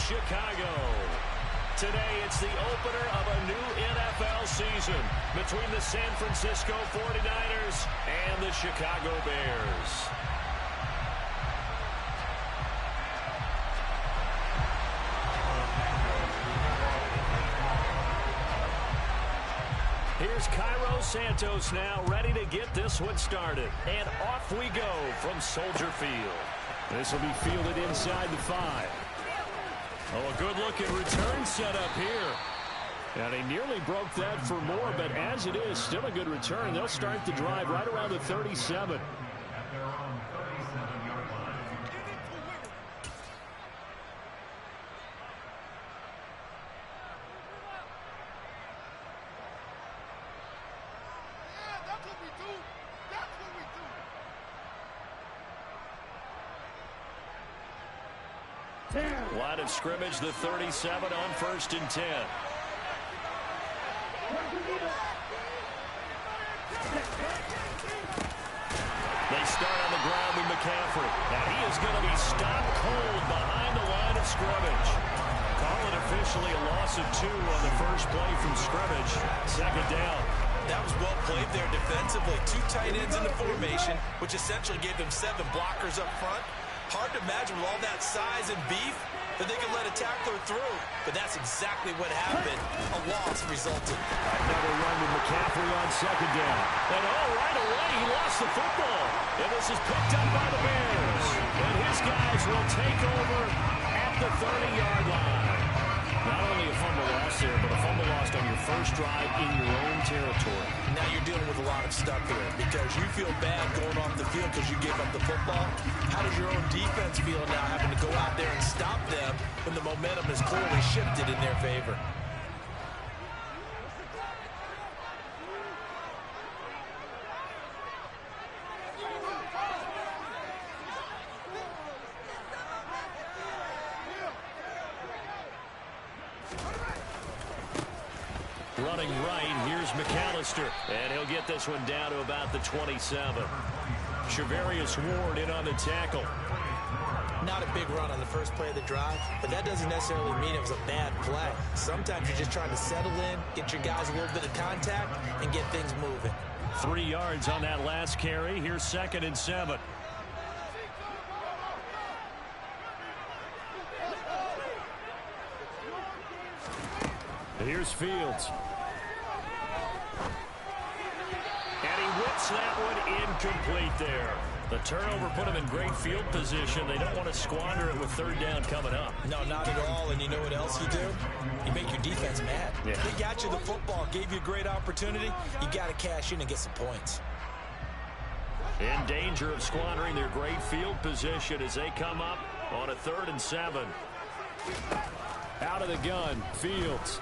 Chicago. Today, it's the opener of a new NFL season between the San Francisco 49ers and the Chicago Bears. Here's Cairo Santos now, ready to get this one started. And off we go from Soldier Field. This will be fielded inside the 5. Oh, a good-looking return set up here. And he nearly broke that for more, but as it is, still a good return. They'll start the drive right around the 37. Line of scrimmage, the 37 on 1st and 10. They start on the ground with McCaffrey. Now he is going to be stopped cold behind the line of scrimmage. Call it officially a loss of 2 on the first play from scrimmage. 2nd down. That was well played there defensively. 2 tight ends in the formation, which essentially gave them 7 blockers up front. Hard to imagine with all that size and beef that they could let a tackler through. But that's exactly what happened. A loss resulted. Another run with McCaffrey on 2nd down. And right away, he lost the football. And this is picked up by the Bears. And his guys will take over at the 30-yard line. Not only a fumble loss there, but a fumble lost on your first drive in your own territory. Now you're dealing with a lot of stuff here because you feel bad going off the field because you gave up the football. How does your own defense feel now having to go out there and stop them when the momentum is clearly shifted in their favor? Running right, here's McAllister. And he'll get this one down to about the 27. Shavarius Ward in on the tackle. Not a big run on the first play of the drive, but that doesn't necessarily mean it was a bad play. Sometimes you're just trying to settle in, get your guys a little bit of contact, and get things moving. 3 yards on that last carry. Here's 2nd and 7. Here's Fields. And he whips that one incomplete there. The turnover put him in great field position. They don't want to squander it with 3rd down coming up. No, not at all. And you know what else you do? You make your defense mad. Yeah. They got you the football, gave you a great opportunity. You got to cash in and get some points. In danger of squandering their great field position as they come up on a 3rd and 7. Out of the gun, Fields.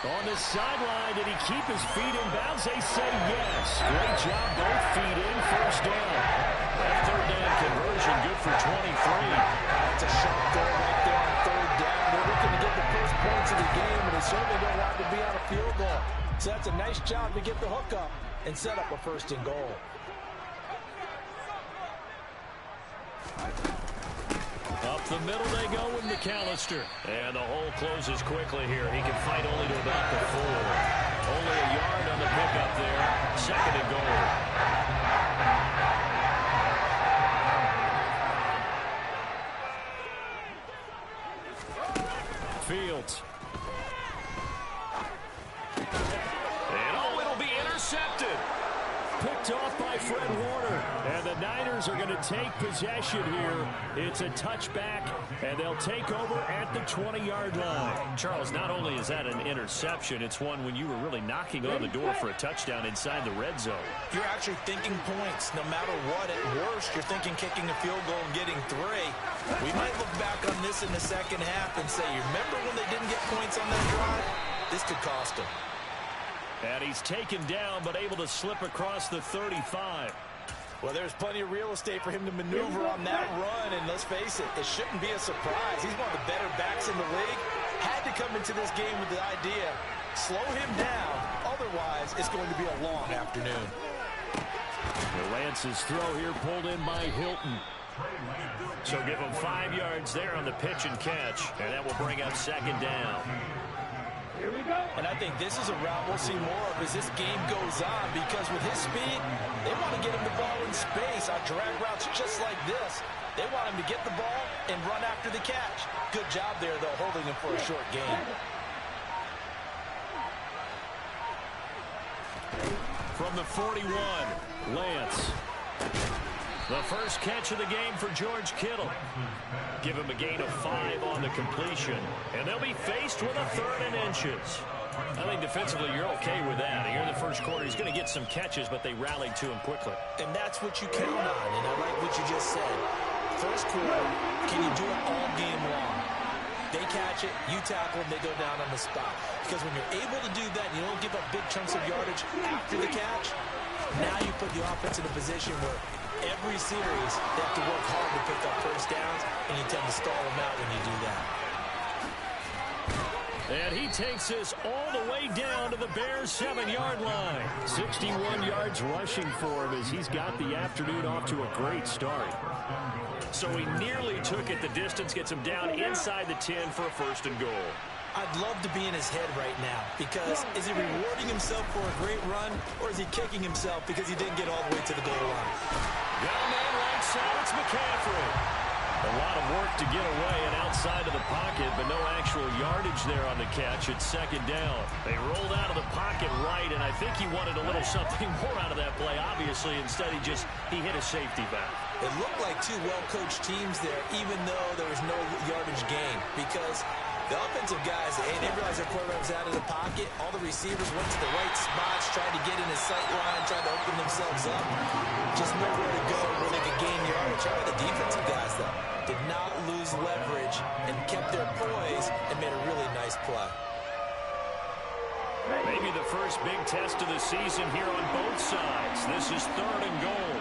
On the sideline, did he keep his feet in bounds? They say yes. Great job, both feet in, 1st down. That 3rd down conversion, good for 23. That's a sharp throw right there on 3rd down. They're looking to get the first points of the game, and they certainly don't want to be on a field goal. So that's a nice job to get the hook up and set up a 1st and goal. Up the middle they go with McAllister. And the hole closes quickly here. He can fight only to about the 4. Only a yard on the pickup there. 2nd and goal. Fields. And it'll be intercepted. Picked off by Fred Warner. And the Niners are going to take possession here. It's a touchback, and they'll take over at the 20-yard line. Charles, not only is that an interception, it's one when you were really knocking on the door for a touchdown inside the red zone. You're actually thinking points. No matter what, at worst, you're thinking kicking a field goal and getting 3. We might look back on this in the 2nd half and say, you remember when they didn't get points on that drive? This could cost them. And he's taken down, but able to slip across the 35. Well, there's plenty of real estate for him to maneuver on that run, and let's face it, it shouldn't be a surprise. He's one of the better backs in the league. Had to come into this game with the idea, slow him down, otherwise it's going to be a long afternoon. Lance's throw here pulled in by Hilton. So give them 5 yards there on the pitch and catch, and that will bring up second down. Here we go. And I think this is a route we'll see more of as this game goes on, because with his speed, they want to get him the ball in space on drag routes just like this. They want him to get the ball and run after the catch. Good job there, though, holding him for a short gain. From the 41, Lance. The first catch of the game for George Kittle. Give him a gain of 5 on the completion. And they'll be faced with a 3rd and inches. I think defensively you're okay with that. Here in the first quarter, he's going to get some catches, but they rallied to him quickly. And that's what you count on, and I like what you just said. First quarter, can you do it all game long? They catch it, you tackle them, they go down on the spot. Because when you're able to do that, and you don't give up big chunks of yardage after the catch, now you put the offense in a position where every series they have to work hard to pick up first downs, and you tend to stall them out when you do that. And he takes this all the way down to the Bears' 7-yard line. 61 yards rushing for him as he's got the afternoon off to a great start. So he nearly took it the distance, gets him down inside the 10 for a 1st and goal. I'd love to be in his head right now, because is he rewarding himself for a great run, or is he kicking himself because he didn't get all the way to the goal line? Down man right side, it's McCaffrey. A lot of work to get away and outside of the pocket, but no actual yardage there on the catch. It's 2nd down. They rolled out of the pocket right, and I think he wanted a little something more out of that play, obviously. Instead, he hit a safety back. It looked like 2 well-coached teams there, even though there was no yardage gain, because the offensive guys, they realized their quarterback was out of the pocket. All the receivers went to the right spots, tried to get in his sight line, tried to open themselves up. Just nowhere to go where they could gain yardage. How about the defensive guys, though? Did not lose leverage and kept their poise and made a really nice play. Maybe the first big test of the season here on both sides. This is 3rd and goal.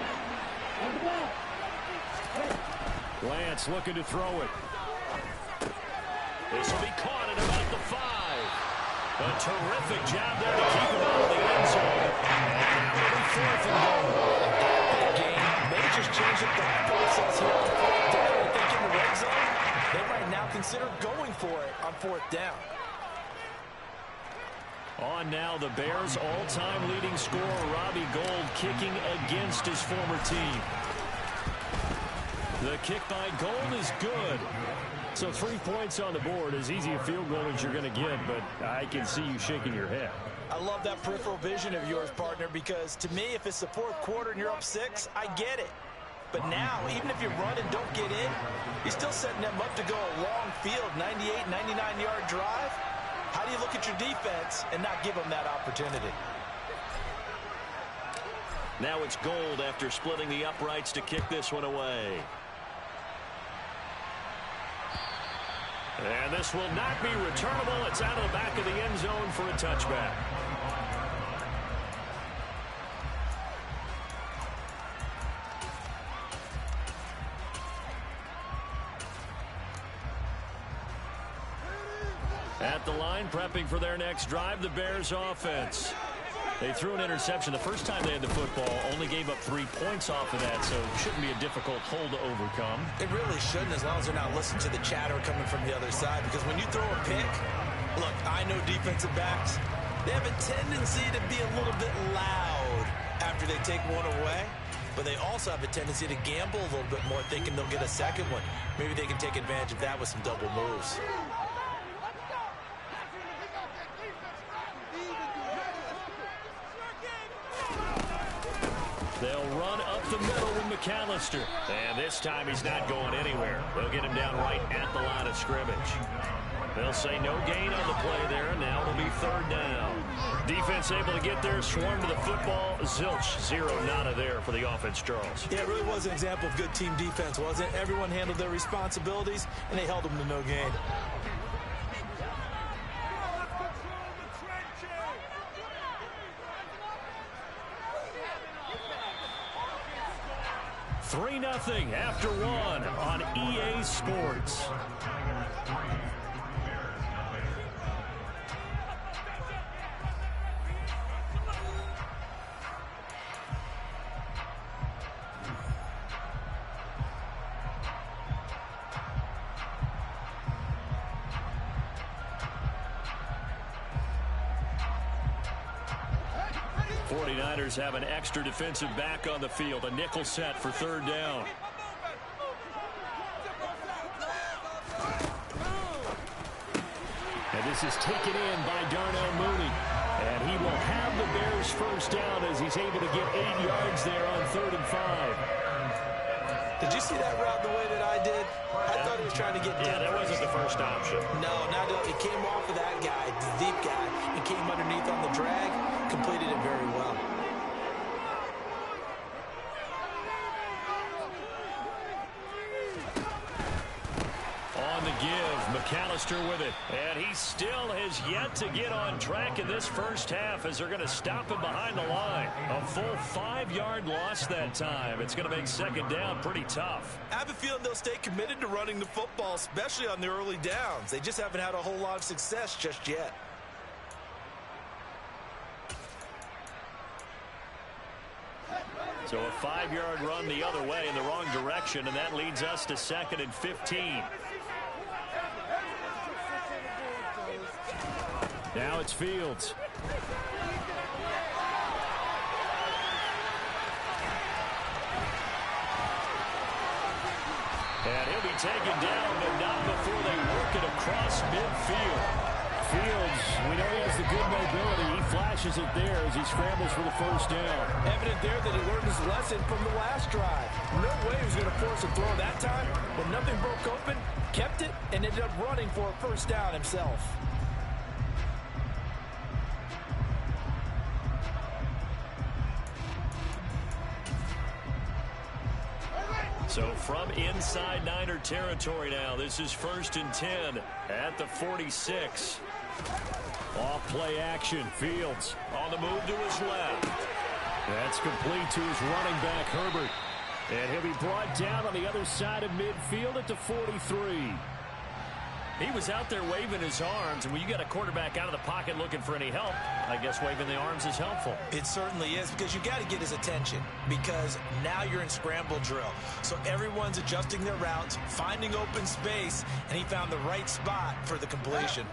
Lance looking to throw it. This will be caught at about the 5. A terrific job there to keep it out of the end zone. And that will be 4th and goal. Big game. May just change the thought process here on 4th down. I think in the red zone, they might now consider going for it on 4th down. On now, the Bears' all-time leading scorer, Robbie Gould, kicking against his former team. The kick by Gould is good. So 3 points on the board, as easy a field goal as you're going to get, but I can see you shaking your head. I love that peripheral vision of yours, partner, because to me, if it's the 4th quarter and you're up 6, I get it. But now, even if you run and don't get in, you're still setting them up to go a long field, 98, 99-yard drive. How do you look at your defense and not give them that opportunity? Now it's Gould after splitting the uprights to kick this one away. And this will not be returnable. It's out of the back of the end zone for a touchback. At the line, prepping for their next drive, the Bears offense. They threw an interception the first time they had the football, only gave up 3 points off of that, so it shouldn't be a difficult hole to overcome. It really shouldn't, as long as they're not listening to the chatter coming from the other side, because when you throw a pick, look, I know defensive backs, they have a tendency to be a little bit loud after they take one away, but they also have a tendency to gamble a little bit more, thinking they'll get a second one. Maybe they can take advantage of that with some double moves. They'll run up the middle with McAllister. And this time he's not going anywhere. They'll get him down right at the line of scrimmage. They'll say no gain on the play there, and now it'll be 3rd down. Defense able to get there, swarm to the football. Zilch, 0 nada there for the offense, Charles. Yeah, it really was an example of good team defense, wasn't it? Everyone handled their responsibilities, and they held them to no gain. Three 3-0 after 1 on EA Sports. 49ers have an extra defensive back on the field. A nickel set for third down. And this is taken in by Darnell Mooney. And he will have the Bears first down as he's able to get 8 yards there on 3rd and 5. Did you see that route the way that I did? I thought he was trying to get down. Yeah, that wasn't the first option. No, it came off of that guy, the deep guy, and came underneath on the drag, completed it very well. On the give, McAllister with it. And he still has yet to get on track in this first half as they're going to stop him behind the line. A full 5-yard loss that time. It's going to make second down pretty tough. I have a feeling they'll stay committed to running the football, especially on the early downs. They just haven't had a whole lot of success just yet. So a 5-yard run the other way in the wrong direction, and that leads us to 2nd and 15. Now it's Fields. And he'll be taken down, but not before they work it across midfield. Fields, we know he has the good mobility. He flashes it there as he scrambles for the first down. Evident there that he learned his lesson from the last drive. No way he was going to force a throw that time, but nothing broke open, kept it, and ended up running for a first down himself. So from inside Niner territory now, this is 1st and 10 at the 46. Off play action. Fields on the move to his left. That's complete to his running back, Herbert. And he'll be brought down on the other side of midfield at the 43. He was out there waving his arms, and when you got a quarterback out of the pocket looking for any help, I guess waving the arms is helpful. It certainly is, because you got to get his attention, because now you're in scramble drill. So everyone's adjusting their routes, finding open space, and he found the right spot for the completion.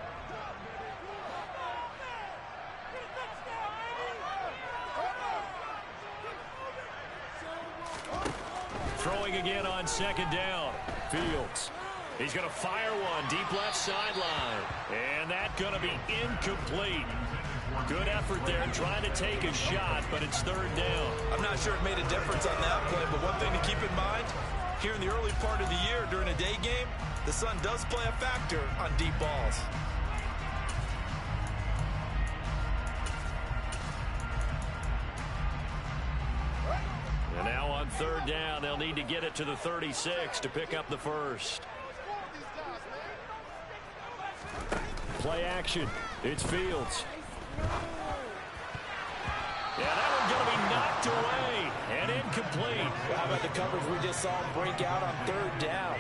Throwing again on 2nd down. Fields. He's going to fire one deep left sideline. And that's going to be incomplete. Good effort there trying to take a shot, but it's 3rd down. I'm not sure it made a difference on that play, but one thing to keep in mind, here in the early part of the year during a day game, the sun does play a factor on deep balls. And now on 3rd down, they'll need to get it to the 36 to pick up the first. Play action. It's Fields. Yeah, that one's going to be knocked away and incomplete. Well, how about the coverage we just saw him break out on 3rd down?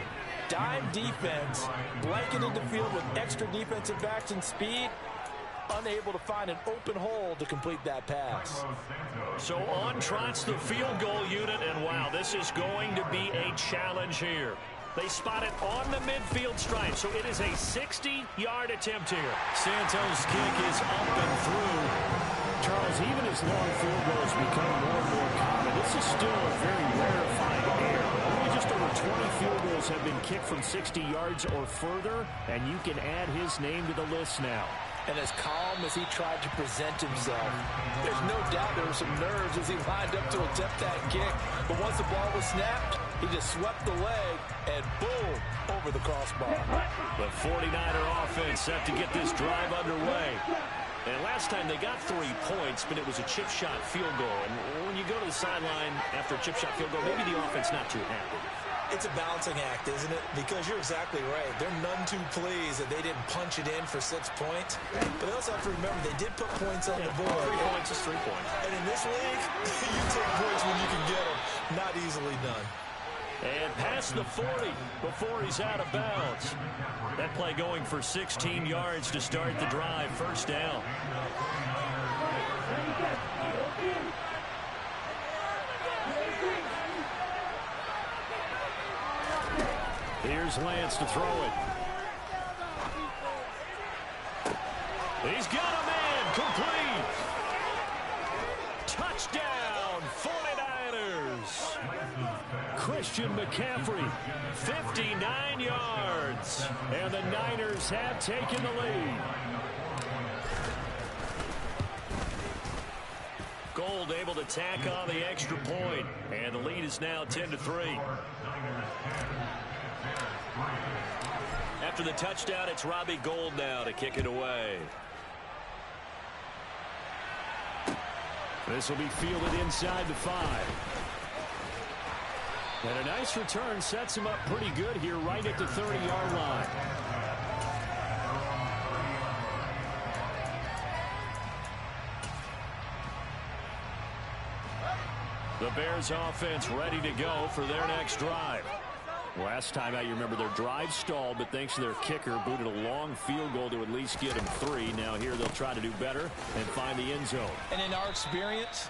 Dime defense, blanketed the field with extra defensive backs and speed, unable to find an open hole to complete that pass. So on trots the field goal unit, and wow, this is going to be a challenge here. They spot it on the midfield stripe, so it is a 60-yard attempt here. Santos' kick is up and through. Charles, even as long field goals become more and more common, this is still a very rarefied air. Only just over 20 field goals have been kicked from 60 yards or further, and you can add his name to the list now. And as calm as he tried to present himself, there's no doubt there were some nerves as he lined up to attempt that kick. But once the ball was snapped, he just swept the leg and boom, over the crossbar. The 49er offense set to get this drive underway. And last time they got 3 points, but it was a chip shot field goal. And when you go to the sideline after a chip shot field goal, maybe the offense not too happy. It's a balancing act, isn't it? Because you're exactly right. They're none too pleased that they didn't punch it in for 6 points. But they also have to remember they did put points on the board. 3 points is 3 points. And in this league, you take points when you can get them. Not easily done. And past the 40 before he's out of bounds. That play going for 16 yards to start the drive. First down. Here's Lance to throw it. He's got a man complete. Christian McCaffrey, 59 yards. And the Niners have taken the lead. Gold able to tack on the extra point, and the lead is now 10-3. After the touchdown, it's Robbie Gould now to kick it away. This will be fielded inside the 5. And a nice return sets him up pretty good here right at the 30-yard line. The Bears offense ready to go for their next drive. Last time out, you remember their drive stalled, but thanks to their kicker, booted a long field goal to at least get them 3. Now here they'll try to do better and find the end zone. And in our experience,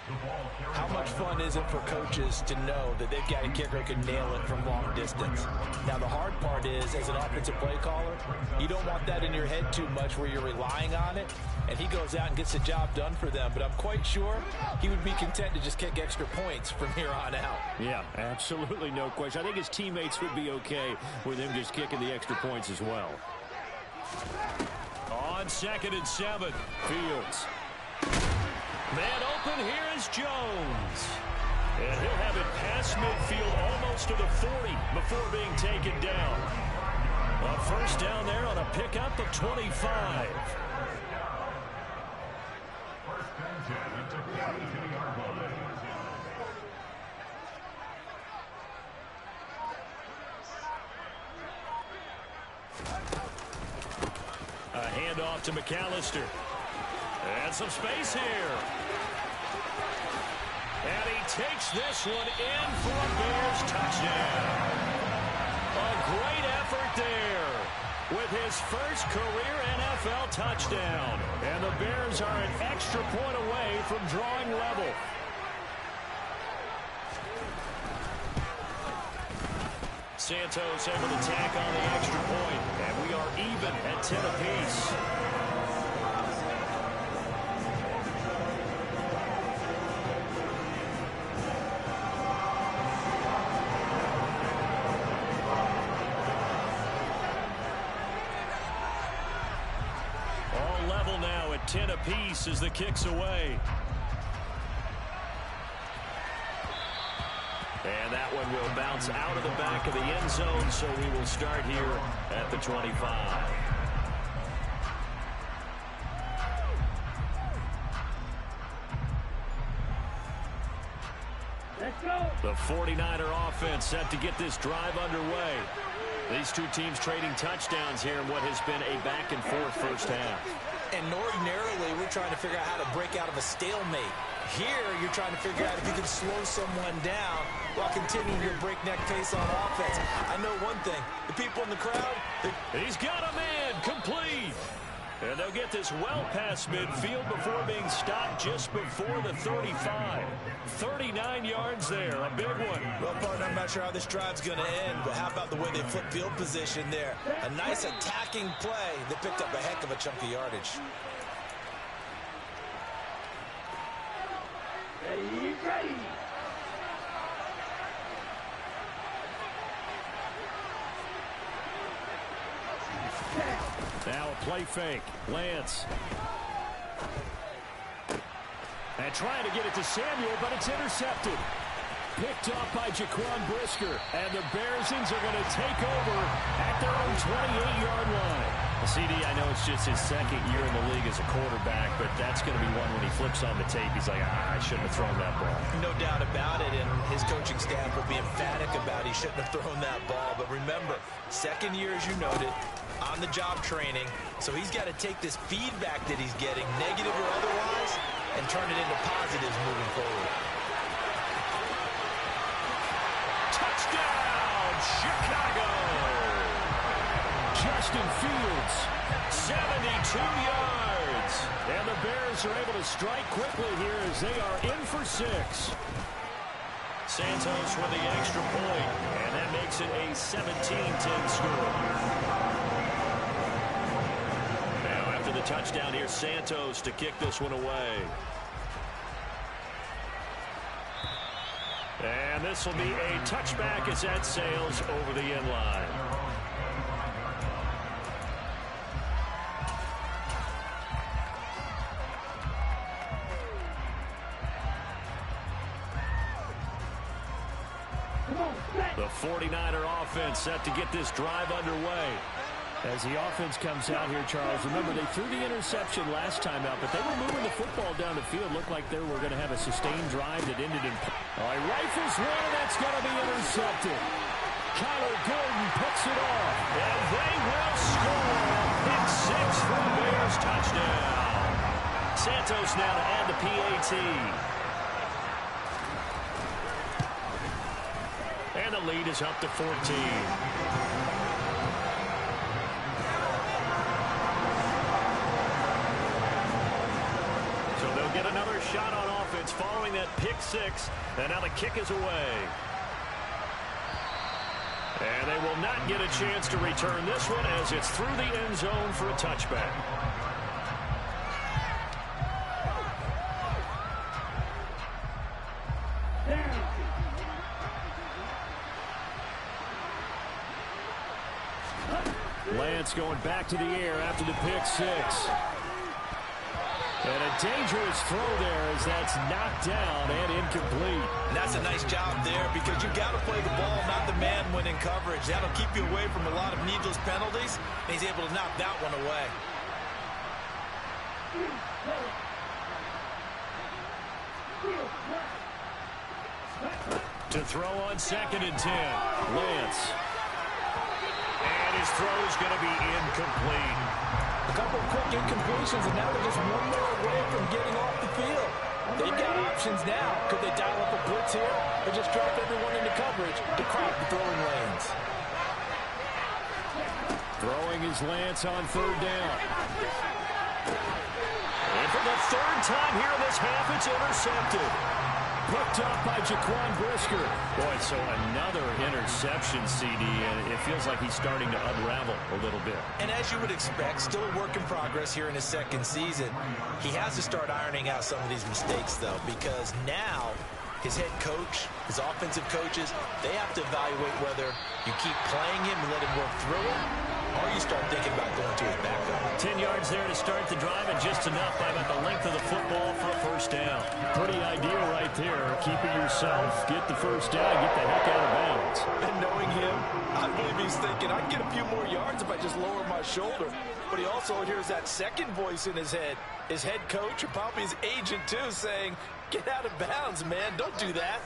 how much fun is it for coaches to know that they've got a kicker who can nail it from long distance? Now the hard part is, as an offensive play caller, you don't want that in your head too much where you're relying on it, and he goes out and gets the job done for them. But I'm quite sure he would be content to just kick extra points from here on out. Yeah, absolutely no question. I think his teammates would be okay with him just kicking the extra points as well. On 2nd and 7, Fields. Man open, here is Jones. And he'll have it past midfield almost to the 40 before being taken down. A first down there on a pickup of 25. A handoff to McAllister. And some space here. And he takes this one in for a Bears touchdown. A great effort there with his first career NFL touchdown. And the Bears are an extra point away from drawing level. Santos able to tack on the extra point, and we are even at 10 apiece. All level now at 10 apiece as the kick's away. And that one will bounce out of the back of the end zone, so we will start here at the 25. Let's go. The 49er offense set to get this drive underway. These two teams trading touchdowns here in what has been a back-and-forth first half. And ordinarily, we're trying to figure out how to break out of a stalemate. Here, you're trying to figure out if you can slow someone down while continuing your breakneck pace on offense. I know one thing. The people in the crowd, he's got a man complete. And they'll get this well past midfield before being stopped just before the 35. 39 yards there, a big one. Well, partner, I'm not sure how this drive's going to end, but how about the way they flip field position there? A nice attacking play that picked up a heck of a chunk of yardage. Ready. Now a play fake. Lance. And trying to get it to Samuel, but it's intercepted. Picked off by Jaquan Brisker. And the Bearsons are going to take over at their own 28-yard line. CD, I know it's just his second year in the league as a quarterback, but that's going to be one when he flips on the tape. He's like, I shouldn't have thrown that ball. No doubt about it, and his coaching staff will be emphatic about he shouldn't have thrown that ball. But remember, second year, as you noted, on-the-job training, so he's got to take this feedback that he's getting, negative or otherwise, and turn it into positives moving forward. Touchdown, Chicago! Justin Fields, 72 yards. And the Bears are able to strike quickly here as they are in for 6. Santos with the extra point, and that makes it a 17-10 score. Now after the touchdown here, Santos to kick this one away. And this will be a touchback as that sails over the end line. The 49er offense set to get this drive underway. As the offense comes out here, Charles, remember they threw the interception last time out, but they were moving the football down the field. Looked like they were going to have a sustained drive that ended in... He rifles one, and that's going to be intercepted. Kyler Gordon picks it off. And they will score. Pick six for the Bears. Touchdown. Santos now to add the PAT. And the lead is up to 14. So they'll get another shot on offense following that pick six. And now the kick is away. And they will not get a chance to return this one as it's through the end zone for a touchback. Lance going back to the air after the pick six. And a dangerous throw there as that's knocked down and incomplete. And that's a nice job there because you've got to play the ball, not the man when in coverage. That'll keep you away from a lot of needless penalties, and he's able to knock that one away. To throw on 2nd and 10, Lance. And his throw is going to be incomplete. A couple of quick incompletions, and now they're just one more away from getting off the field. They've got options now. Could they dial up a blitz here or just drop everyone into coverage to crowd the throwing lanes? Throwing is Lance on 3rd down. And for the 3rd time here in this half, it's intercepted. Picked up by Jaquan Brisker. Boy, so another interception, CD, and it feels like he's starting to unravel a little bit. And as you would expect, still a work in progress here in his 2nd season. He has to start ironing out some of these mistakes, though, because now his head coach, his offensive coaches, they have to evaluate whether you keep playing him and let him work through it, or you start thinking about going to his backup. 10 yards there to start the drive, and just enough by about the length of the football for a 1st down. Pretty ideal right there. Keep it yourself, get the 1st down, get the heck out of bounds. And knowing him, I believe he's thinking, I can get a few more yards if I just lower my shoulder. But he also hears that second voice in his head, his head coach, or probably his agent too, saying, get out of bounds, man, don't do that.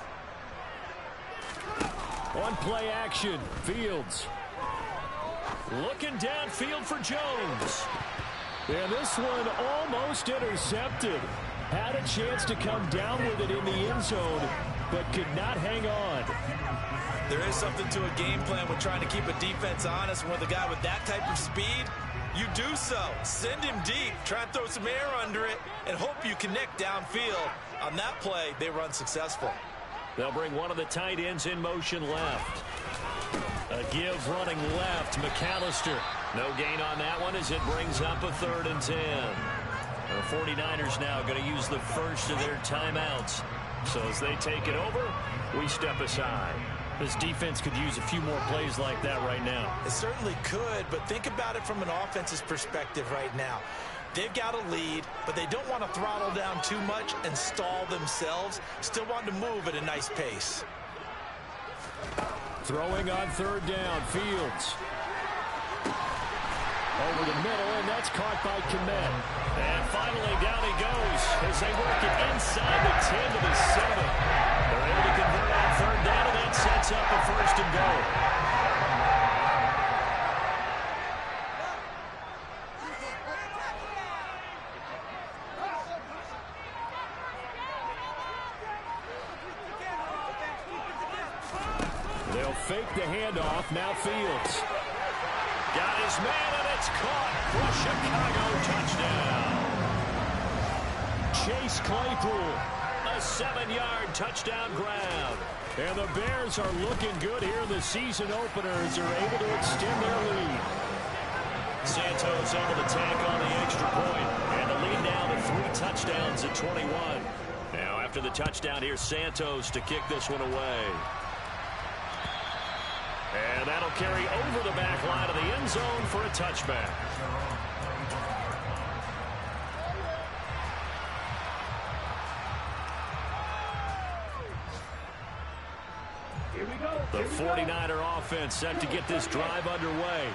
On play action, Fields. Looking downfield for Jones. And this one almost intercepted. Had a chance to come down with it in the end zone, but could not hang on. There is something to a game plan with trying to keep a defense honest. With a guy with that type of speed, you do so. Send him deep, try and throw some air under it, and hope you connect downfield. On that play, they run successful. They'll bring one of the tight ends in motion left. A give running left, McAllister. No gain on that one as it brings up a 3rd and 10. The 49ers now going to use the first of their timeouts. So as they take it over, we step aside. This defense could use a few more plays like that right now. It certainly could, but think about it from an offense's perspective right now. They've got a lead, but they don't want to throttle down too much and stall themselves. Still want to move at a nice pace. Throwing on 3rd down, Fields. Over the middle, and that's caught by Kmet. And finally, down he goes as they work it inside the 10 to the 7. They're able to convert on 3rd down, and that sets up a 1st and goal. They'll fake the handoff. Now Fields. Got his man, and it's caught for a Chicago touchdown. Chase Claypool, a 7-yard touchdown grab. And the Bears are looking good here in the season opener as they're able to extend their lead. Santos able to tack on the extra point, and the lead now to 3 touchdowns at 21. Now after after the touchdown. Here's Santos to kick this one away. And that'll carry over the back line of the end zone for a touchback. Here we go. The 49er offense set to get this drive underway.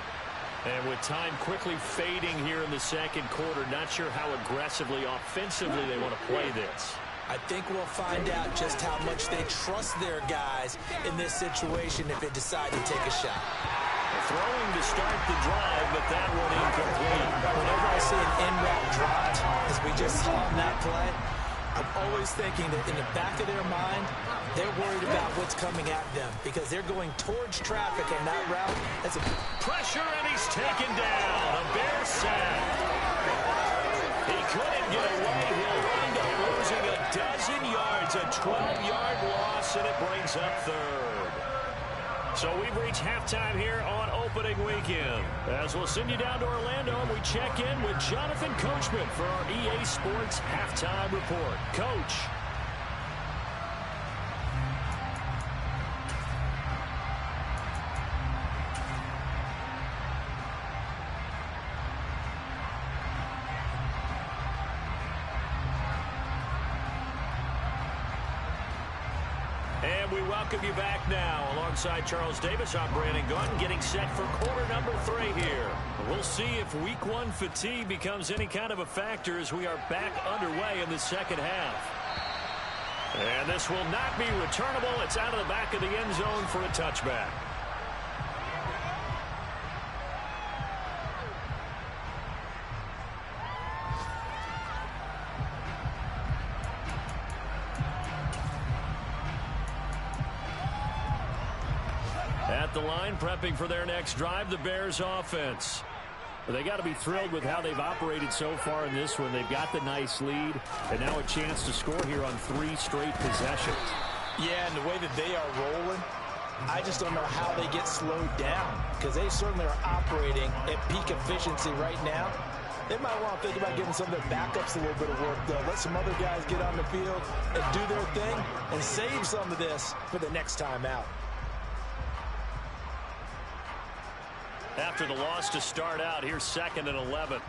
And with time quickly fading here in the second quarter, not sure how aggressively, offensively they want to play this. I think we'll find out just how much they trust their guys in this situation if they decide to take a shot. Throwing to start the drive, but that one incomplete. Whenever I see an in-route dropped, as we just saw in that play, I'm always thinking that in the back of their mind, they're worried about what's coming at them because they're going towards traffic on that route. That's a pressure, and he's taken down. A Bear sack. He couldn't get away. He'll wind up losing a dozen yards, a 12-yard loss, and it brings up third. So we've reached halftime here on opening weekend. As we'll send you down to Orlando, and we check in with Jonathan Coachman for our EA Sports Halftime Report. Coach. And we welcome you back now. Alongside Charles Davis, I'm Brandon Gunn, getting set for quarter number 3 here. We'll see if week 1 fatigue becomes any kind of a factor as we are back underway in the second half. And this will not be returnable. It's out of the back of the end zone for a touchback. At the line, prepping for their next drive, the Bears offense. They got to be thrilled with how they've operated so far in this one. They've got the nice lead, and now a chance to score here on 3 straight possessions. Yeah, and the way that they are rolling, I just don't know how they get slowed down because they certainly are operating at peak efficiency right now. They might want to think about giving some of their backups a little bit of work, though. Let some other guys get on the field and do their thing and save some of this for the next time out. After the loss to start out, here's 2nd and 11.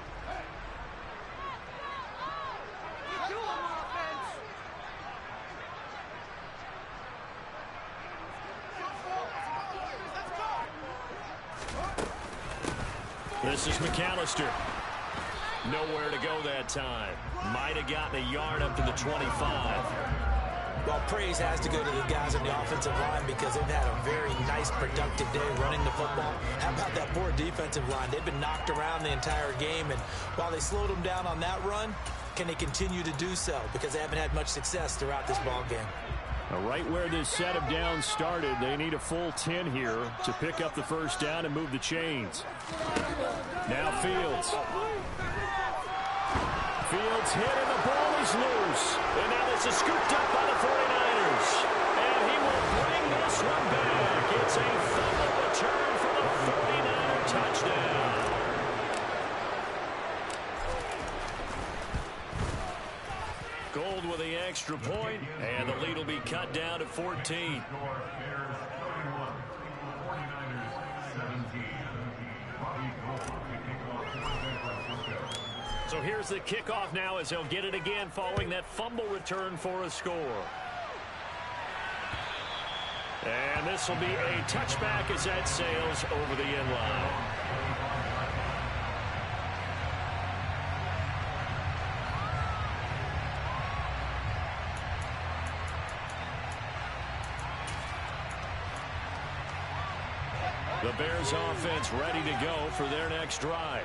This is McAllister. Nowhere to go that time. Might have gotten a yard up to the 25. Well, praise has to go to the guys on the offensive line because they've had a very nice, productive day running the football. How about that poor defensive line? They've been knocked around the entire game, and while they slowed them down on that run, can they continue to do so? Because they haven't had much success throughout this ball game. Right where this set of downs started, they need a full 10 here to pick up the first down and move the chains. Now Fields. Fields hit and the ball is loose. And now this is scooped up by the 49ers. And he will bring this one back. It's a fumble return for the 49er touchdown. Gold with the extra point, and the lead will be cut down to 14. So here's the kickoff now as he'll get it again following that fumble return for a score. And this will be a touchback as that sails over the end line. The Bears offense ready to go for their next drive.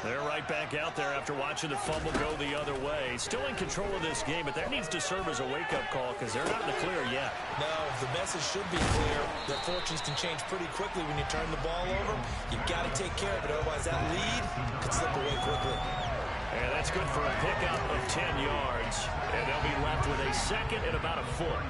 They're right back out there after watching the fumble go the other way. Still in control of this game, but that needs to serve as a wake-up call because they're not in the clear yet. No, the message should be clear. Their fortunes can change pretty quickly when you turn the ball over. You've got to take care of it, otherwise that lead could slip away quickly. And that's good for a pickup of 10 yards. And they'll be left with a second and about a foot.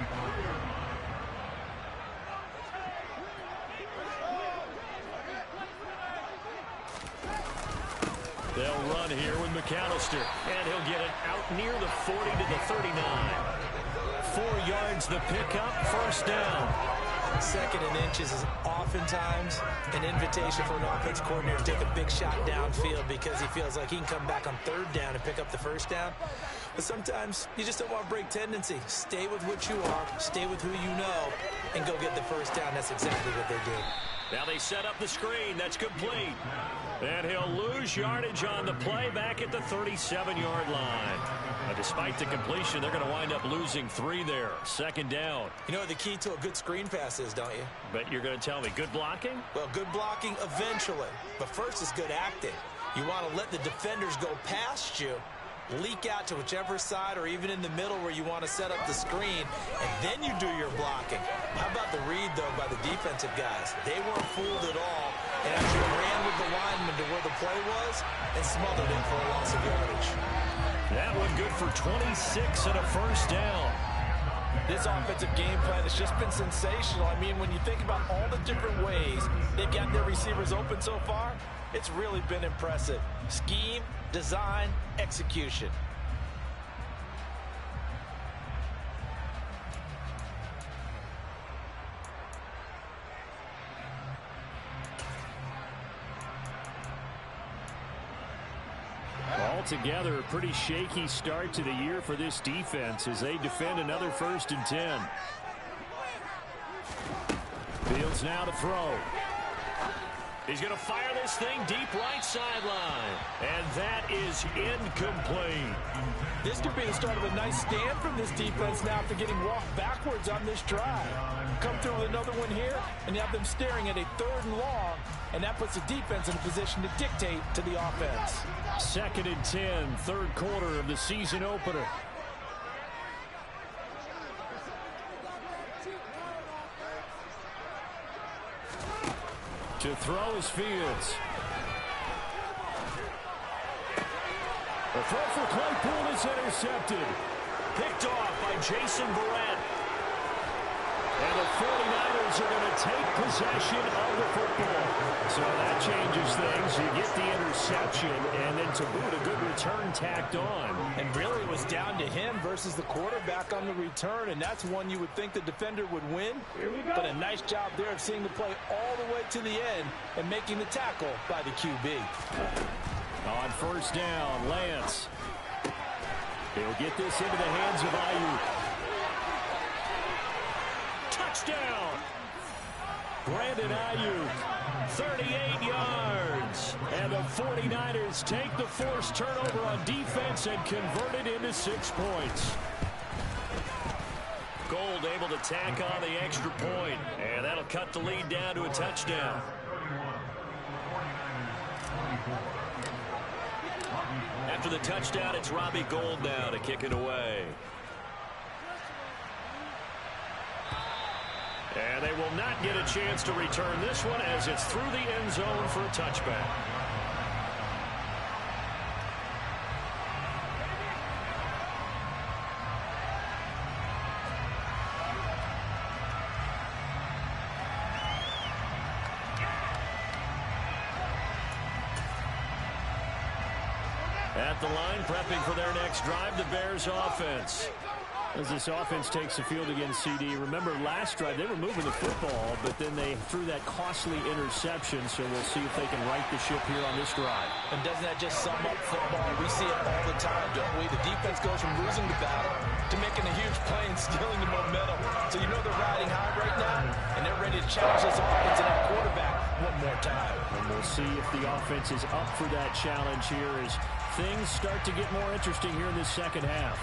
They'll run here with McAllister, and he'll get it out near the 40 to the 39. 4 yards the pickup, first down. 2nd and inches is oftentimes an invitation for an offense coordinator to take a big shot downfield because he feels like he can come back on 3rd down and pick up the 1st down. But sometimes you just don't want to break tendency. Stay with what you are, stay with who you know, and go get the 1st down. That's exactly what they did. Now they set up the screen. That's complete. And he'll lose yardage on the play back at the 37-yard line. Now, despite the completion, they're going to wind up losing 3 there. 2nd down. You know what the key to a good screen pass is, don't you? But you're going to tell me, good blocking? Well, good blocking eventually. But first is good acting. You want to let the defenders go past you, leak out to whichever side or even in the middle where you want to set up the screen, and then you do your blocking. How about the read, though, by the defensive guys? They weren't fooled at all and actually ran with the lineman to where the play was and smothered him for a loss of yardage. That one good for 26 and a first down. This offensive game plan has just been sensational. I mean, when you think about all the different ways they've got their receivers open so far, it's really been impressive. Scheme, design, execution. Altogether, a pretty shaky start to the year for this defense as they defend another 1st and 10. Fields now to throw. He's going to fire this thing deep right sideline. And that is incomplete. This could be the start of a nice stand from this defense now after getting walked backwards on this drive. Come through with another one here, and you have them staring at a 3rd and long, and that puts the defense in a position to dictate to the offense. 2nd and 10, 3rd quarter of the season opener. To throw is Fields. The throw for Claypool is intercepted. Picked off by Jason Verrett. And the 49ers are going to take possession of the football. So that changes things. You get the interception, and then to boot, a good return tacked on. And really it was down to him versus the quarterback on the return, and that's one you would think the defender would win. But a nice job there of seeing the play all the way to the end and making the tackle by the QB. On 1st down, Lance. He'll get this into the hands of Ayuk. Touchdown! Brandon Ayuk, 38 yards. And the 49ers take the forced turnover on defense and convert it into 6 points. Gold able to tack on the extra point, and that'll cut the lead down to a touchdown. After the touchdown, it's Robbie Gould now to kick it away. And they will not get a chance to return this one as it's through the end zone for a touchback. At the line, prepping for their next drive, the Bears offense. As this offense takes the field against CD. Remember, last drive, they were moving the football, but then they threw that costly interception, so we'll see if they can right the ship here on this drive. And doesn't that just sum up football? We see it all the time, don't we? The defense goes from losing the battle to making a huge play and stealing the momentum. So you know they're riding high right now, and they're ready to challenge this offense and that quarterback one more time. And we'll see if the offense is up for that challenge here as things start to get more interesting here in this second half.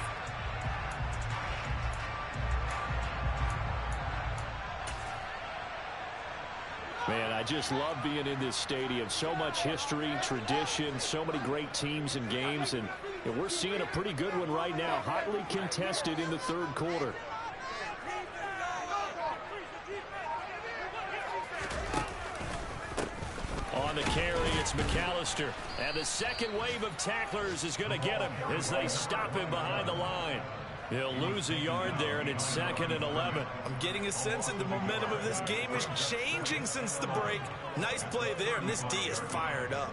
Man, I just love being in this stadium. So much history, tradition, so many great teams and games, and we're seeing a pretty good one right now. Hotly contested in the 3rd quarter. On the carry, it's McAllister. And the second wave of tacklers is going to get him as they stop him behind the line. He'll lose a yard there, and it's 2nd and 11. I'm getting a sense that the momentum of this game is changing since the break. Nice play there, and this D is fired up.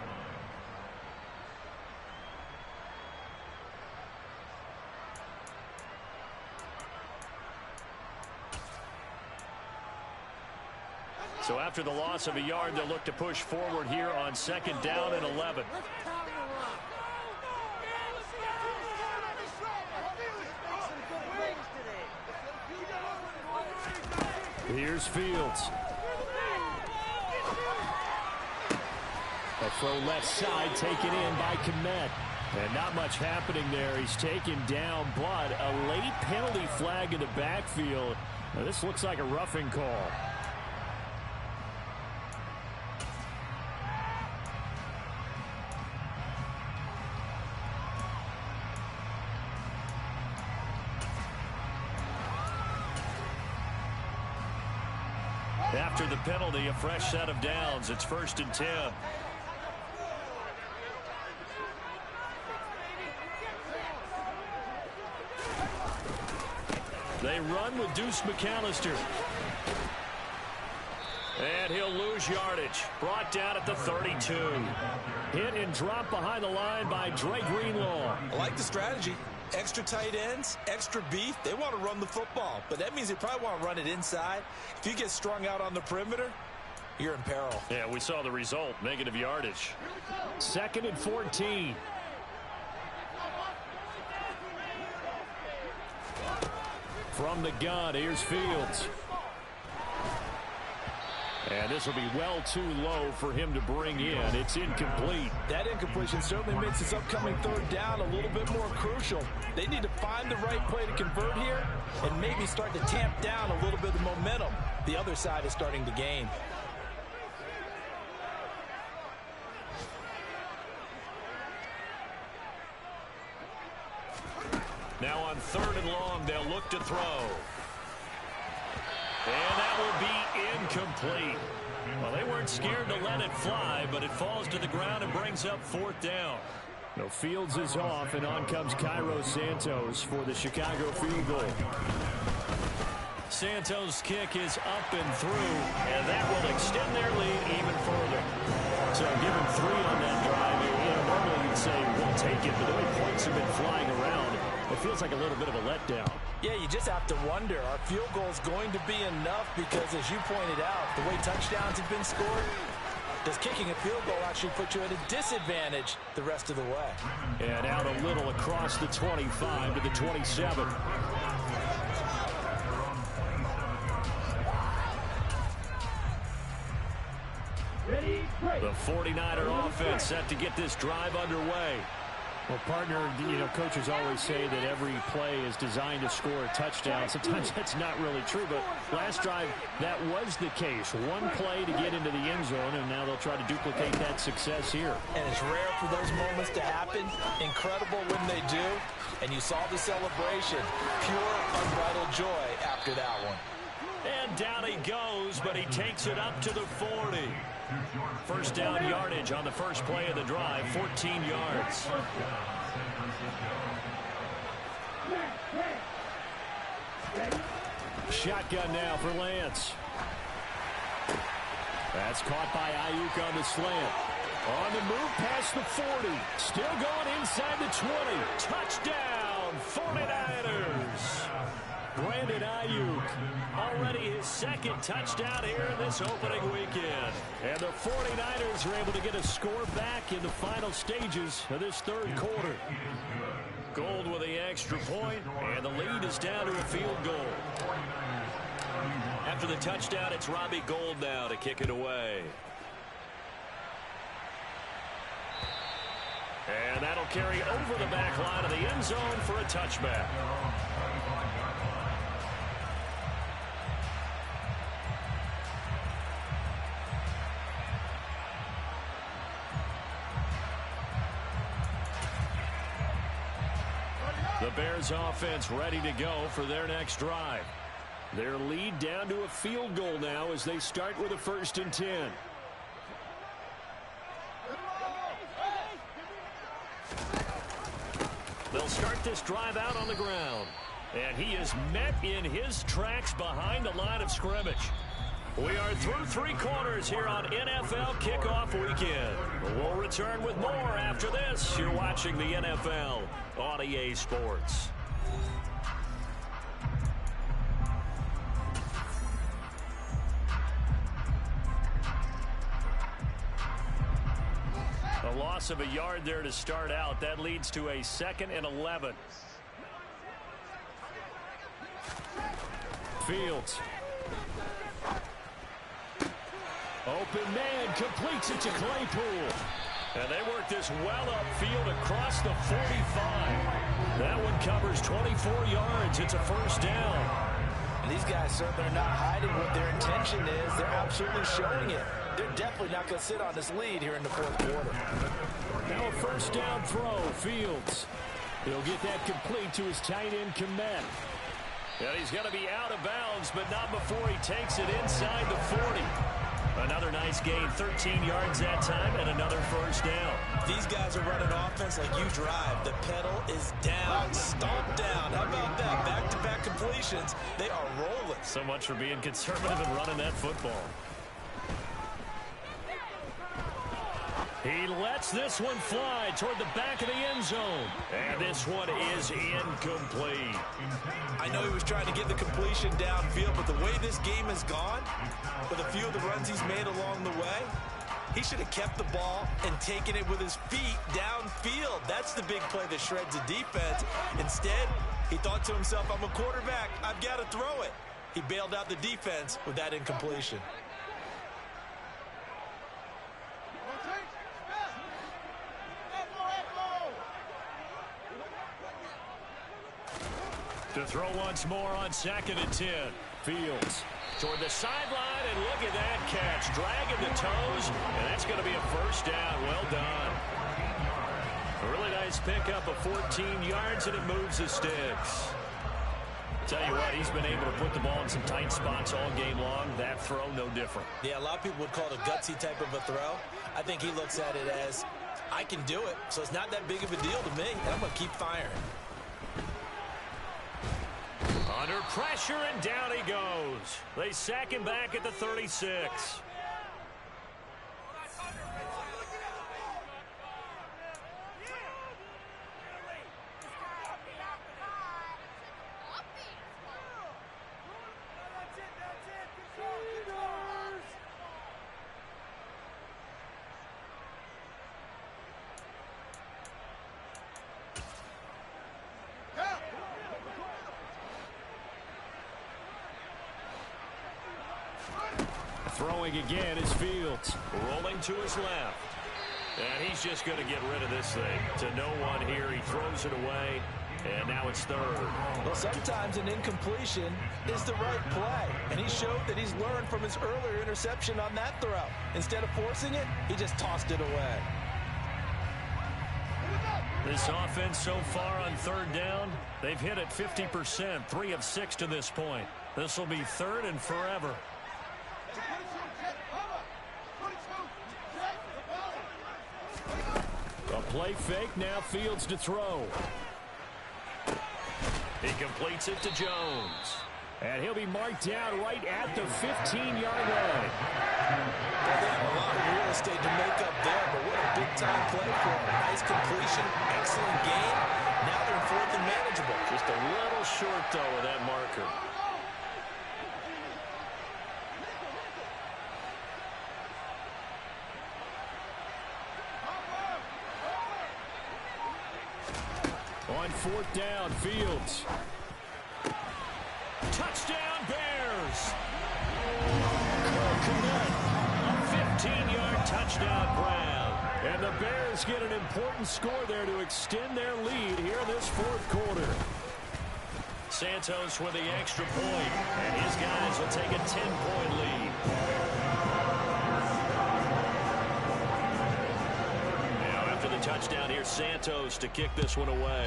So after the loss of a yard, they'll look to push forward here on 2nd down and 11. Here's Fields. A throw left side taken in by Kmet. And not much happening there. He's taken down, but a late penalty flag in the backfield. Now, this looks like a roughing call. After the penalty, a fresh set of downs. It's 1st and 10. They run with Deuce McAllister. And he'll lose yardage. Brought down at the 32. Hit and drop behind the line by Dre Greenlaw. I like the strategy. Extra tight ends, extra beef. They want to run the football, but that means they probably want to run it inside. If you get strung out on the perimeter, you're in peril. Yeah, we saw the result. Negative yardage. 2nd and 14. From the gun, here's Fields. And this will be well too low for him to bring in. It's incomplete. That incompletion certainly makes this upcoming 3rd down a little bit more crucial. They need to find the right play to convert here and maybe start to tamp down a little bit of momentum the other side is starting to gain. Now on 3rd and long, they'll look to throw. And that will be incomplete. Well, they weren't scared to let it fly, but it falls to the ground and brings up 4th down. No, Fields is off, and on comes Cairo Santos for the Chicago field goal. Santos' kick is up and through, and that will extend their lead even further. So given 3 on that drive, normally you'd say we'll take it, but the way points have been flying around, it feels like a little bit of a letdown. Yeah, you just have to wonder, are field goals going to be enough? Because as you pointed out, the way touchdowns have been scored, does kicking a field goal actually put you at a disadvantage the rest of the way? And out a little across the 25 to the 27. The 49er offense set to get this drive underway. Well, partner, coaches always say that every play is designed to score a touchdown. Sometimes that's not really true, but last drive, that was the case. One play to get into the end zone, and now they'll try to duplicate that success here. And it's rare for those moments to happen. Incredible when they do. And you saw the celebration. Pure, unbridled joy after that one. And down he goes, but he takes it up to the 40. 1st down yardage on the first play of the drive, 14 yards. Shotgun now for Lance. That's caught by Ayuk on the slant. On the move past the 40. Still going inside the 20. Touchdown, 49ers. Brandon Ayuk, already his 2nd touchdown here in this opening weekend. And the 49ers are able to get a score back in the final stages of this 3rd quarter. Gold with the extra point, and the lead is down to a field goal. After the touchdown, it's Robbie Gould now to kick it away. And that'll carry over the back line of the end zone for a touchback. The Bears offense ready to go for their next drive. Their lead down to a field goal now as they start with a 1st and 10. They'll start this drive out on the ground. And he is met in his tracks behind the line of scrimmage. We are through 3 quarters here on NFL Kickoff Weekend. We'll return with more after this. You're watching the NFL on EA Sports. A loss of a yard there to start out. That leads to a 2nd and 11. Fields. Open man, completes it to Claypool. And they work this well upfield across the 45. That one covers 24 yards. It's a first down. And these guys certainly are not hiding what their intention is. They're absolutely showing it. They're definitely not going to sit on this lead here in the fourth quarter. Now a first down throw. Fields. He'll get that complete to his tight end, Komet. And he's going to be out of bounds, but not before he takes it inside the 40. Another nice gain, 13 yards that time, and another first down. These guys are running offense like you drive. The pedal is down, stomp down. How about that? Back-to-back completions. They are rolling. So much for being conservative and running that football. He lets this one fly toward the back of the end zone. And this one is incomplete. I know he was trying to get the completion downfield, but the way this game has gone, with a few of the runs he's made along the way, he should have kept the ball and taken it with his feet downfield. That's the big play that shreds the defense. Instead, he thought to himself, I'm a quarterback. I've got to throw it. He bailed out the defense with that incompletion. To throw once more on 2nd and 10. Fields toward the sideline, and look at that catch. Dragging the toes, and that's going to be a first down. Well done. A really nice pickup of 14 yards, and it moves the sticks. Tell you what, he's been able to put the ball in some tight spots all game long. That throw, no different. Yeah, a lot of people would call it a gutsy type of a throw. I think he looks at it as, I can do it, so it's not that big of a deal to me, and I'm going to keep firing. Under pressure, and down he goes. They sack him back at the 36. Throwing again is Fields. Rolling to his left. And he's just going to get rid of this thing. To no one here. He throws it away. And now it's 3rd. Well, sometimes an incompletion is the right play. And he showed that he's learned from his earlier interception on that throw. Instead of forcing it, he just tossed it away. This offense so far on 3rd down, they've hit it 50%. 3 of 6 to this point. This will be 3rd and forever. A play fake, now Fields to throw. He completes it to Jones. And he'll be marked down right at the 15-yard line. Well, they have a lot of real estate to make up there, but what a big-time play for a nice completion, excellent game. Now they're in 4th and manageable. Just a little short, though, of that marker. On 4th down, Fields. Touchdown, Bears! A 15-yard touchdown grab. And the Bears get an important score there to extend their lead here in this 4th quarter. Santos with the extra point, and his guys will take a 10-point lead. Now after the touchdown, here's Santos to kick this one away.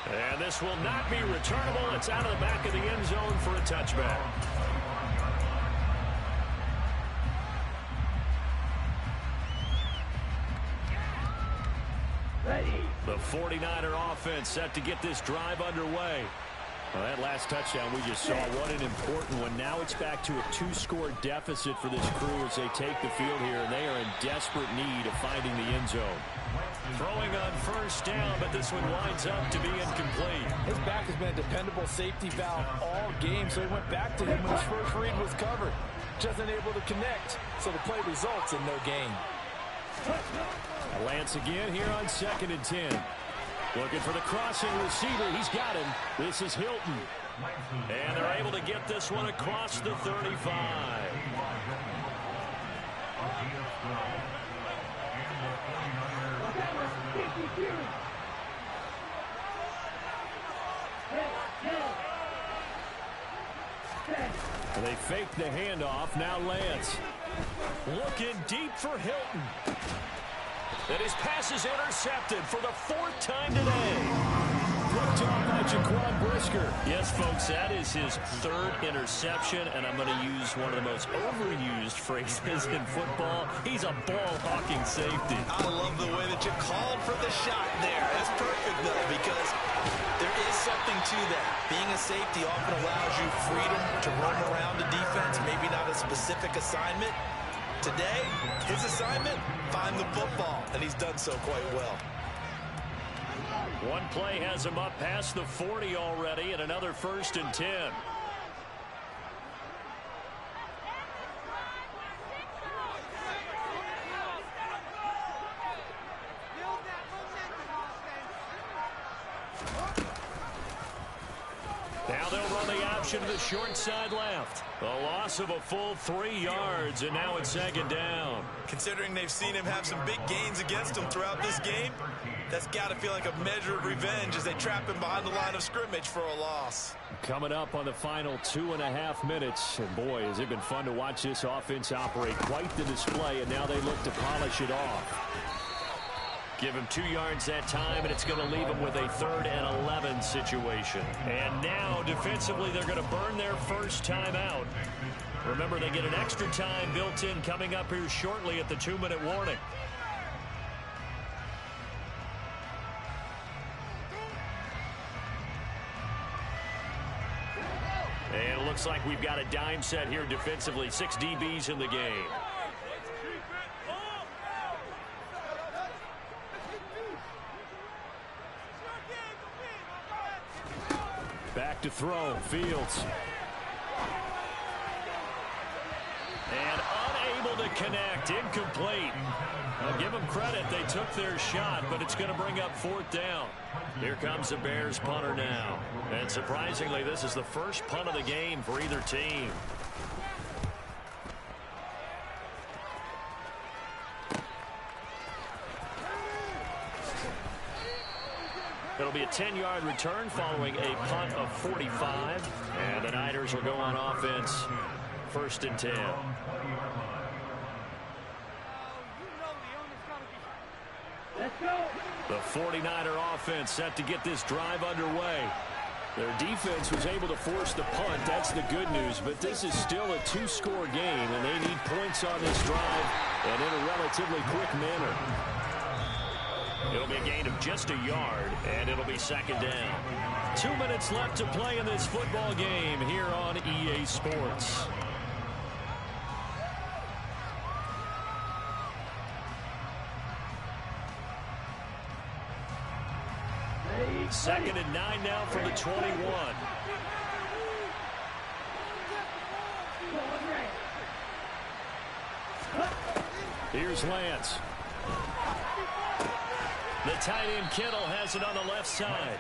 And this will not be returnable. It's out of the back of the end zone for a touchback. The 49er offense set to get this drive underway. Well, that last touchdown we just saw, what an important one. Now it's back to a 2-score deficit for this crew as they take the field here, and they are in desperate need of finding the end zone. Throwing on 1st down, but this one winds up to be incomplete. His back has been a dependable safety valve all game, so he went back to him when his first read was covered. just unable to connect, so the play results in no gain. Lance again here on 2nd and 10. Looking for the crossing receiver. He's got him. This is Hilton. And they're able to get this one across the 35. They fake the handoff. Now Lance. Looking deep for Hilton. And his pass is intercepted for the 4th time today. Flipped off by Jaquan Brisker. Yes, folks, that is his 3rd interception, and I'm going to use one of the most overused phrases in football. He's a ball-hawking safety. I love the way that you called for the shot there. That's perfect, though, because there is something to that. Being a safety often allows you freedom to roam around the defense, maybe not a specific assignment. Today, his assignment, find the football, and he's done so quite well. One play has him up past the 40 already, and another 1st and 10. Now they'll run the option to the short side left. A loss of a full 3 yards, and now it's 2nd down. Considering they've seen him have some big gains against him throughout this game, that's got to feel like a measure of revenge as they trap him behind the line of scrimmage for a loss. Coming up on the final 2.5 minutes. And boy, has it been fun to watch this offense operate. Quite the display, and now they look to polish it off. Give him 2 yards that time, and it's going to leave him with a 3rd and 11 situation. And now, defensively, they're going to burn their first time out. Remember, they get an extra time built in coming up here shortly at the 2-minute warning. And it looks like we've got a dime set here defensively. 6 DBs in the game. Back to throw. Fields. And unable to connect. Incomplete. I'll give them credit. They took their shot, but it's going to bring up 4th down. Here comes the Bears punter now. And surprisingly, this is the first punt of the game for either team. It'll be a 10-yard return following a punt of 45. And the Niners will go on offense. 1st and 10. The 49er offense set to get this drive underway. Their defense was able to force the punt. That's the good news. But this is still a 2-score game, and they need points on this drive and in a relatively quick manner. It'll be a gain of just a yard, and it'll be 2nd down. 2 minutes left to play in this football game here on EA Sports. Second and 9 now from the 21. Here's Lance. The tight end Kittle has it on the left side.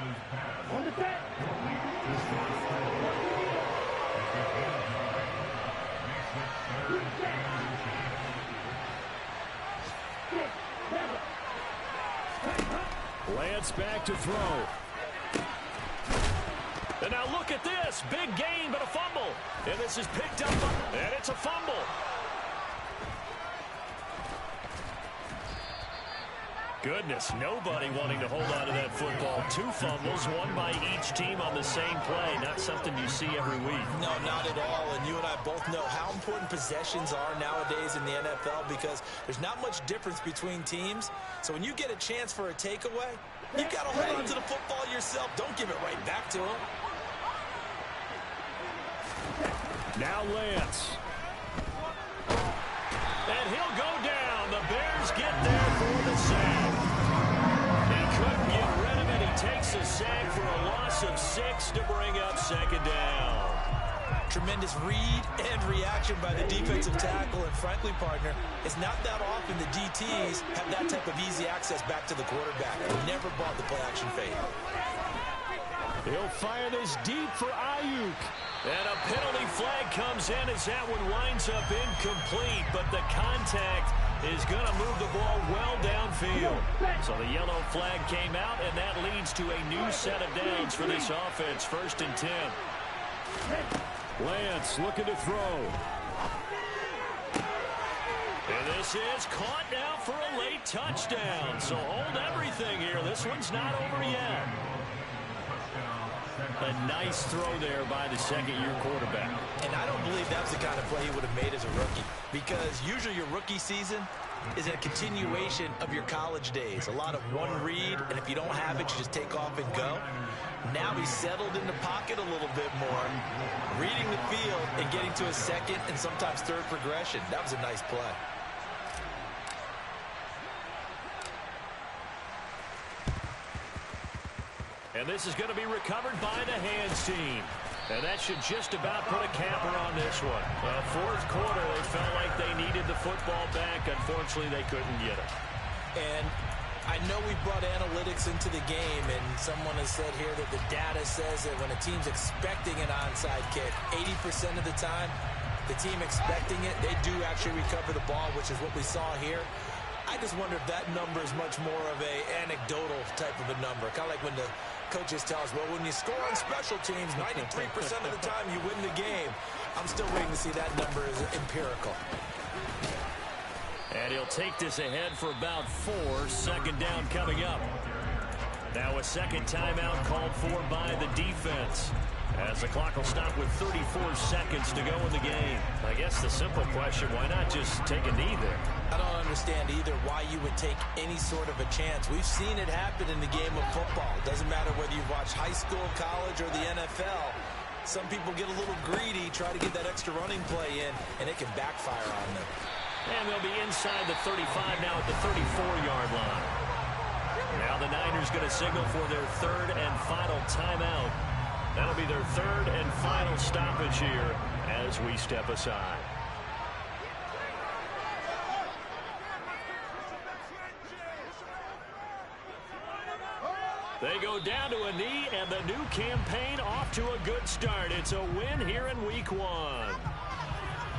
Lance back to throw. And now look at this. Big gain, but a fumble. And this is picked up, and it's a fumble. Goodness, nobody wanting to hold on to that football. 2 fumbles, one by each team on the same play. Not something you see every week. No, not at all. And you and I both know how important possessions are nowadays in the NFL because there's not much difference between teams. So when you get a chance for a takeaway, you've got to hold on to the football yourself. Don't give it right back to him. Now Lance. And he'll go down. The Bears get there for the sack. He couldn't get rid of it. He takes a sack for a loss of 6 to bring up 2nd down. Tremendous read and reaction by the defensive tackle. And frankly, partner, it's not that often the DTs have that type of easy access back to the quarterback. Never bought the play-action fade. He'll fire this deep for Ayuk. And a penalty flag comes in as that one winds up incomplete. But the contact is going to move the ball well downfield. So the yellow flag came out, and that leads to a new set of downs for this offense. 1st and 10. Lance looking to throw. And this is caught now for a late touchdown. So hold everything here. This one's not over yet. A nice throw there by the second-year quarterback. And I don't believe that was the kind of play he would have made as a rookie, because usually your rookie season is a continuation of your college days. A lot of one read, and if you don't have it, you just take off and go. Now he's settled in the pocket a little bit more, reading the field and getting to a second and sometimes third progression. That was a nice play. And this is going to be recovered by the hands team. And that should just about put a capper on this one. Well, 4th quarter, they felt like they needed the football back. Unfortunately, they couldn't get it. And I know we brought analytics into the game, and someone has said here that the data says that when a team's expecting an onside kick, 80% of the time, the team expecting it, they do actually recover the ball, which is what we saw here. I just wonder if that number is much more of a anecdotal type of a number. Kind of like when the coaches tell us, well, when you score on special teams, 93% of the time you win the game. I'm still waiting to see that number is empirical. And he'll take this ahead for about 4. 2nd down coming up. Now a second timeout called for by the defense, as the clock will stop with 34 seconds to go in the game. I guess the simple question, why not just take a knee there? I don't understand either why you would take any sort of a chance. We've seen it happen in the game of football. Doesn't matter whether you watch high school, college, or the NFL. Some people get a little greedy, try to get that extra running play in, and it can backfire on them. And they'll be inside the 35 now at the 34-yard line. Now the Niners going to signal for their 3rd and final timeout. That'll be their 3rd and final stoppage here as we step aside. They go down to a knee, and the new campaign off to a good start. It's a win here in Week 1.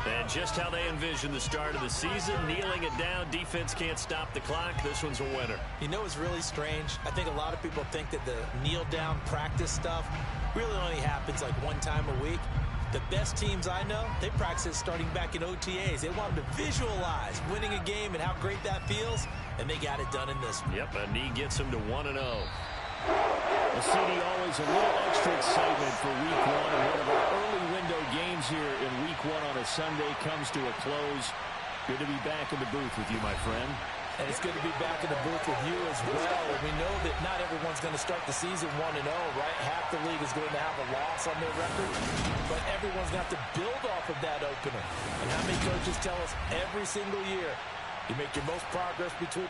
And just how they envision the start of the season, kneeling it down, defense can't stop the clock. This one's a winner. You know what's really strange? I think a lot of people think that the kneel-down practice stuff really only happens like one time a week. The best teams I know, they practice starting back in OTAs. They want them to visualize winning a game and how great that feels, and they got it done in this one. Yep, a knee gets them to 1-0. The CD always a little extra excitement for Week 1, and one of our early window games here in Week 1 on a Sunday comes to a close. Good to be back in the booth with you, my friend. And it's good to be back in the booth with you as well. We know that not everyone's going to start the season 1-0, right? Half the league is going to have a loss on their record, but everyone's going to have to build off of that opener. And how many coaches tell us every single year, you make your most progress between